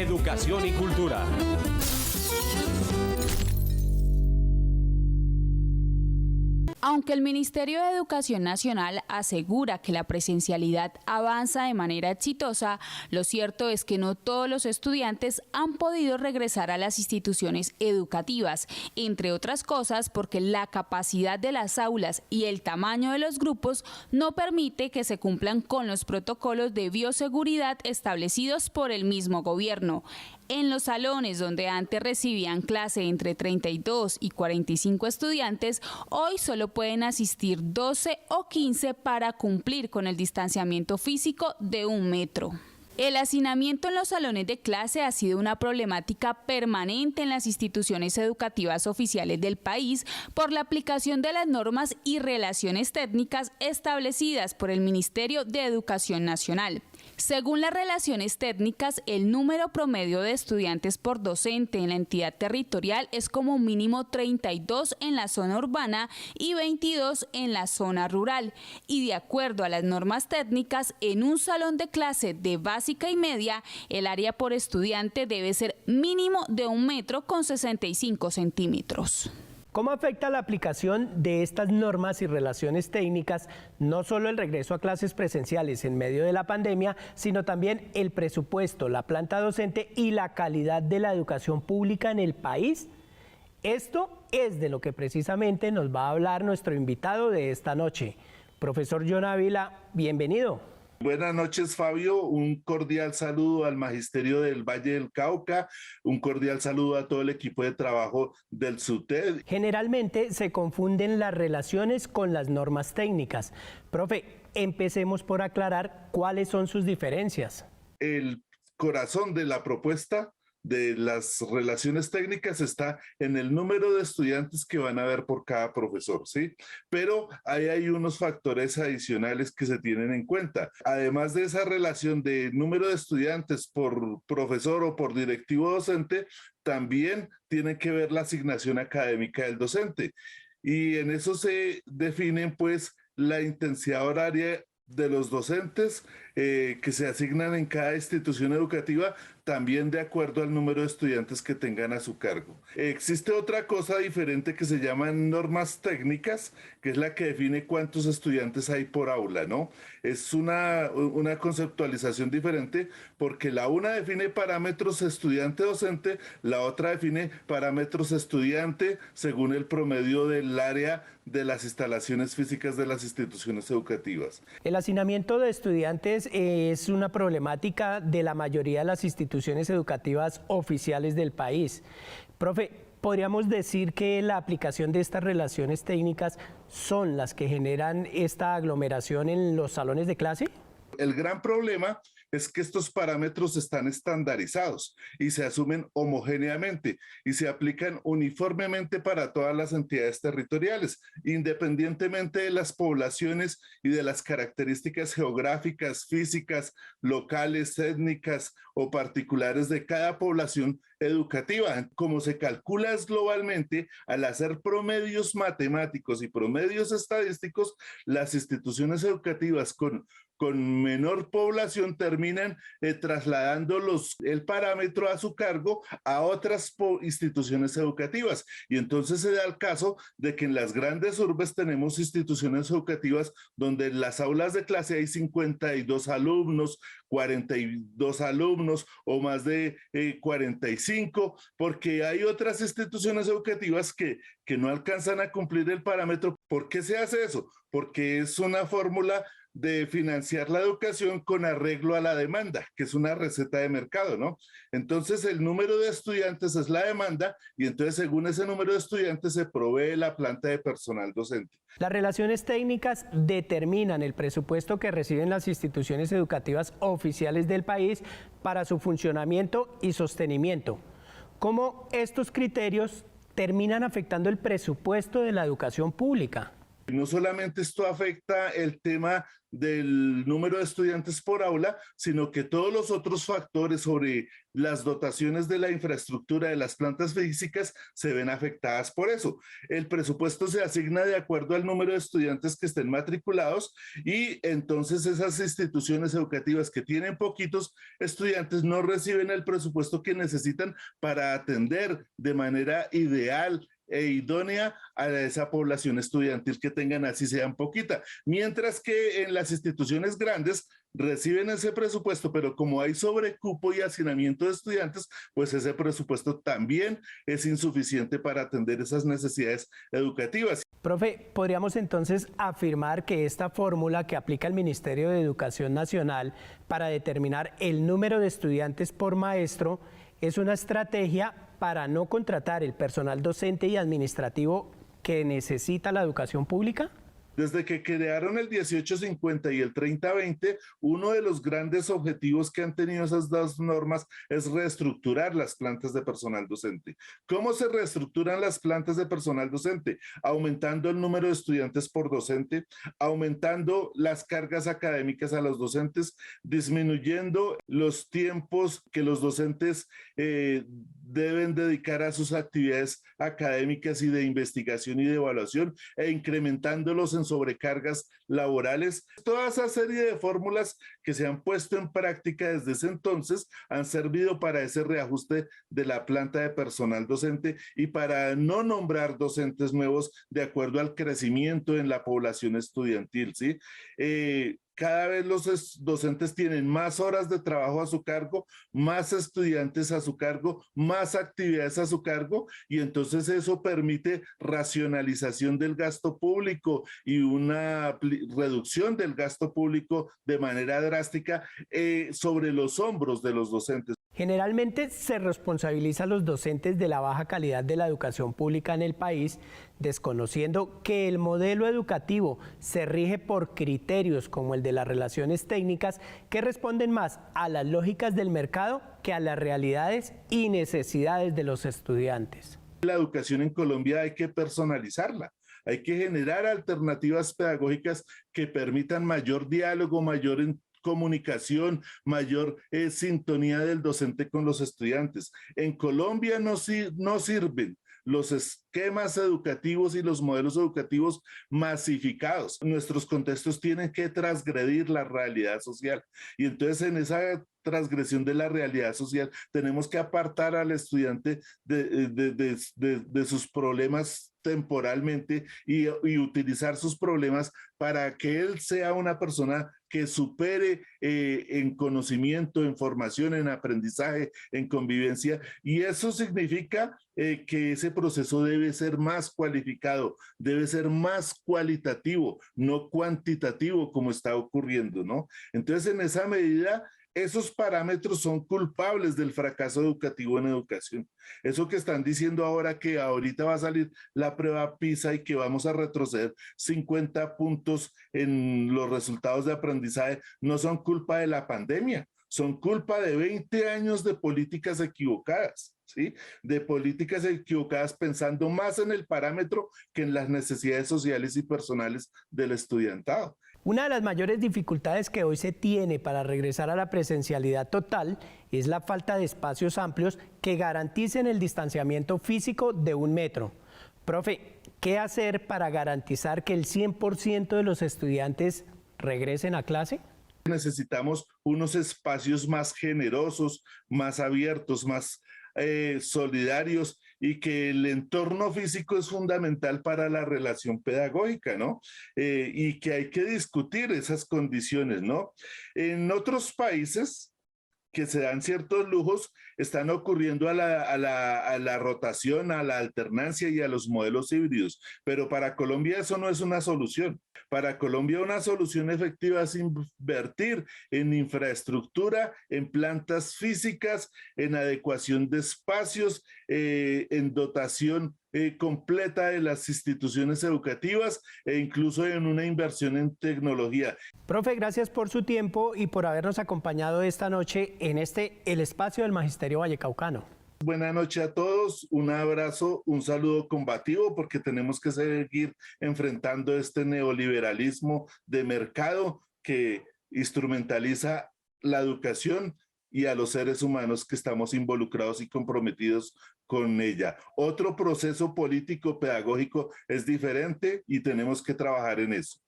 educación y cultura. Aunque el Ministerio de Educación Nacional asegura que la presencialidad avanza de manera exitosa, lo cierto es que no todos los estudiantes han podido regresar a las instituciones educativas, entre otras cosas porque la capacidad de las aulas y el tamaño de los grupos no permite que se cumplan con los protocolos de bioseguridad establecidos por el mismo gobierno. En los salones donde antes recibían clase entre 32 y 45 estudiantes, hoy solo pueden asistir 12 o 15 para cumplir con el distanciamiento físico de 1 metro. El hacinamiento en los salones de clase ha sido una problemática permanente en las instituciones educativas oficiales del país por la aplicación de las normas y relaciones técnicas establecidas por el Ministerio de Educación Nacional. Según las relaciones técnicas, el número promedio de estudiantes por docente en la entidad territorial es como mínimo 32 en la zona urbana y 22 en la zona rural. Y de acuerdo a las normas técnicas, en un salón de clase de básica y media, el área por estudiante debe ser mínimo de 1 metro con 65 centímetros. ¿Cómo afecta la aplicación de estas normas y relaciones técnicas no solo el regreso a clases presenciales en medio de la pandemia, sino también el presupuesto, la planta docente y la calidad de la educación pública en el país? Esto es de lo que precisamente nos va a hablar nuestro invitado de esta noche. Profesor John Ávila, bienvenido. Buenas noches, Fabio. Un cordial saludo al Magisterio del Valle del Cauca, un cordial saludo a todo el equipo de trabajo del SUTED. Generalmente se confunden las relaciones con las normas técnicas. Profe, empecemos por aclarar cuáles son sus diferencias. El corazón de la propuesta de las relaciones técnicas está en el número de estudiantes que van a haber por cada profesor, ¿sí? Pero ahí hay unos factores adicionales que se tienen en cuenta. Además de esa relación de número de estudiantes por profesor o por directivo docente, también tiene que ver la asignación académica del docente. Y en eso se definen, pues, la intensidad horaria de los docentes que se asignan en cada institución educativa, también de acuerdo al número de estudiantes que tengan a su cargo. Existe otra cosa diferente que se llaman normas técnicas, que es la que define cuántos estudiantes hay por aula, ¿no? Es una conceptualización diferente porque la una define parámetros estudiante-docente, la otra define parámetros estudiante según el promedio del área de las instalaciones físicas de las instituciones educativas. El hacinamiento de estudiantes es una problemática de la mayoría de las instituciones educativas oficiales del país. Profe, ¿podríamos decir que la aplicación de estas relaciones técnicas son las que generan esta aglomeración en los salones de clase? El gran problema es que estos parámetros están estandarizados y se asumen homogéneamente y se aplican uniformemente para todas las entidades territoriales, independientemente de las poblaciones y de las características geográficas, físicas, locales, étnicas o particulares de cada población educativa. Como se calcula globalmente, al hacer promedios matemáticos y promedios estadísticos, las instituciones educativas con menor población terminan trasladando el parámetro a su cargo a otras instituciones educativas. Y entonces se da el caso de que en las grandes urbes tenemos instituciones educativas donde en las aulas de clase hay 52 alumnos, 42 alumnos o más de 45, porque hay otras instituciones educativas que no alcanzan a cumplir el parámetro. ¿Por qué se hace eso? Porque es una fórmula de financiar la educación con arreglo a la demanda, que es una receta de mercado, ¿no? Entonces el número de estudiantes es la demanda y entonces según ese número de estudiantes se provee la planta de personal docente. Las relaciones técnicas determinan el presupuesto que reciben las instituciones educativas oficiales del país para su funcionamiento y sostenimiento. ¿Cómo estos criterios terminan afectando el presupuesto de la educación pública? No solamente esto afecta el tema del número de estudiantes por aula, sino que todos los otros factores sobre las dotaciones de la infraestructura de las plantas físicas se ven afectadas por eso. El presupuesto se asigna de acuerdo al número de estudiantes que estén matriculados y entonces esas instituciones educativas que tienen poquitos estudiantes no reciben el presupuesto que necesitan para atender de manera ideal e idónea a esa población estudiantil que tengan, así sean poquita. Mientras que en las instituciones grandes reciben ese presupuesto, pero como hay sobrecupo y hacinamiento de estudiantes, pues ese presupuesto también es insuficiente para atender esas necesidades educativas. Profe, ¿podríamos entonces afirmar que esta fórmula que aplica el Ministerio de Educación Nacional para determinar el número de estudiantes por maestro es una estrategia para no contratar el personal docente y administrativo que necesita la educación pública? Desde que crearon el 1850 y el 3020, uno de los grandes objetivos que han tenido esas dos normas es reestructurar las plantas de personal docente. ¿Cómo se reestructuran las plantas de personal docente? Aumentando el número de estudiantes por docente, aumentando las cargas académicas a los docentes, disminuyendo los tiempos que los docentes deben dedicar a sus actividades académicas y de investigación y de evaluación e incrementándolos en sobrecargas laborales. Toda esa serie de fórmulas que se han puesto en práctica desde ese entonces han servido para ese reajuste de la planta de personal docente y para no nombrar docentes nuevos de acuerdo al crecimiento en la población estudiantil, ¿sí? Cada vez los docentes tienen más horas de trabajo a su cargo, más estudiantes a su cargo, más actividades a su cargo, y entonces eso permite racionalización del gasto público y una reducción del gasto público de manera drástica sobre los hombros de los docentes. Generalmente se responsabiliza a los docentes de la baja calidad de la educación pública en el país, desconociendo que el modelo educativo se rige por criterios como el de las relaciones técnicas que responden más a las lógicas del mercado que a las realidades y necesidades de los estudiantes. La educación en Colombia hay que personalizarla. Hay que generar alternativas pedagógicas que permitan mayor diálogo, mayor comunicación, mayor sintonía del docente con los estudiantes. En Colombia no sirven los esquemas educativos y los modelos educativos masificados. Nuestros contextos tienen que transgredir la realidad social y entonces en esa transgresión de la realidad social tenemos que apartar al estudiante de sus problemas temporalmente y utilizar sus problemas para que él sea una persona que supere en conocimiento, en formación, en aprendizaje, en convivencia, y eso significa que ese proceso debe ser más cualificado, debe ser más cualitativo, no cuantitativo como está ocurriendo, ¿no? Entonces, en esa medida, esos parámetros son culpables del fracaso educativo en educación. Eso que están diciendo ahora que ahorita va a salir la prueba PISA y que vamos a retroceder 50 puntos en los resultados de aprendizaje, no son culpa de la pandemia, son culpa de 20 años de políticas equivocadas, ¿sí? De políticas equivocadas pensando más en el parámetro que en las necesidades sociales y personales del estudiantado. Una de las mayores dificultades que hoy se tiene para regresar a la presencialidad total es la falta de espacios amplios que garanticen el distanciamiento físico de 1 metro. Profe, ¿qué hacer para garantizar que el 100% de los estudiantes regresen a clase? Necesitamos unos espacios más generosos, más abiertos, más solidarios, y que el entorno físico es fundamental para la relación pedagógica, ¿no? Y que hay que discutir esas condiciones, ¿no? En otros países que se dan ciertos lujos, están ocurriendo a la rotación, a la alternancia y a los modelos híbridos. Pero para Colombia eso no es una solución. Para Colombia una solución efectiva es invertir en infraestructura, en plantas físicas, en adecuación de espacios, en dotación completa de las instituciones educativas e incluso en una inversión en tecnología. Profe, gracias por su tiempo y por habernos acompañado esta noche en el espacio del Magisterio Vallecaucano. Buenas noches a todos, un abrazo, un saludo combativo porque tenemos que seguir enfrentando este neoliberalismo de mercado que instrumentaliza la educación y a los seres humanos que estamos involucrados y comprometidos con ella. Otro proceso político pedagógico es diferente y tenemos que trabajar en eso.